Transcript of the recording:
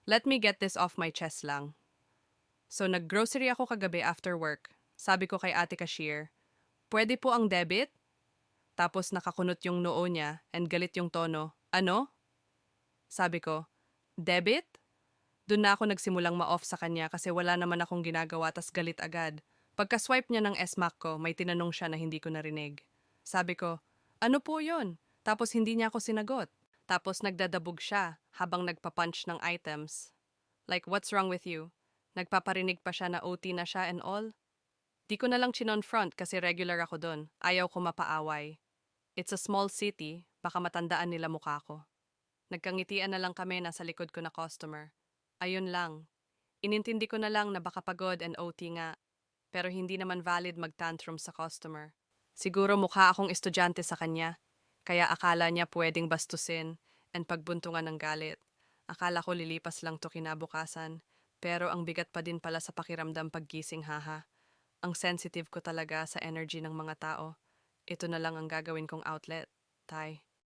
Let me get this off my chest lang. So, naggrocery ako kagabi after work. Sabi ko kay ate cashier, pwede po ang debit? Tapos nakakunot yung noo niya and galit yung tono. Ano? Sabi ko, debit? Doon na ako nagsimulang ma-off sa kanya kasi wala naman akong ginagawa tas galit agad. Pagka-swipe niya ng SMAC ko, may tinanong siya na hindi ko narinig. Sabi ko, ano po yon? Tapos hindi niya ako sinagot. Tapos nagdadabog siya habang nagpa-punch ng items. Like, what's wrong with you? Nagpaparinig pa siya na OT na siya and all. Di ko na lang chinonfront kasi regular ako doon. Ayaw ko mapaaway. It's a small city, baka matandaan nila mukha ko. Nagkangitian na lang kami nasa likod ko na customer. Ayun lang. Inintindi ko na lang na baka pagod and OT nga, pero hindi naman valid mag-tantrum sa customer. Siguro mukha akong estudyante sa kanya, kaya akala niya pwedeng bastusin and pagbuntungan ng galit. Akala ko lilipas lang to kinabukasan, pero ang bigat pa din pala sa pakiramdam paggising haha. Ang sensitive ko talaga sa energy ng mga tao. Ito na lang ang gagawin kong outlet. Tay.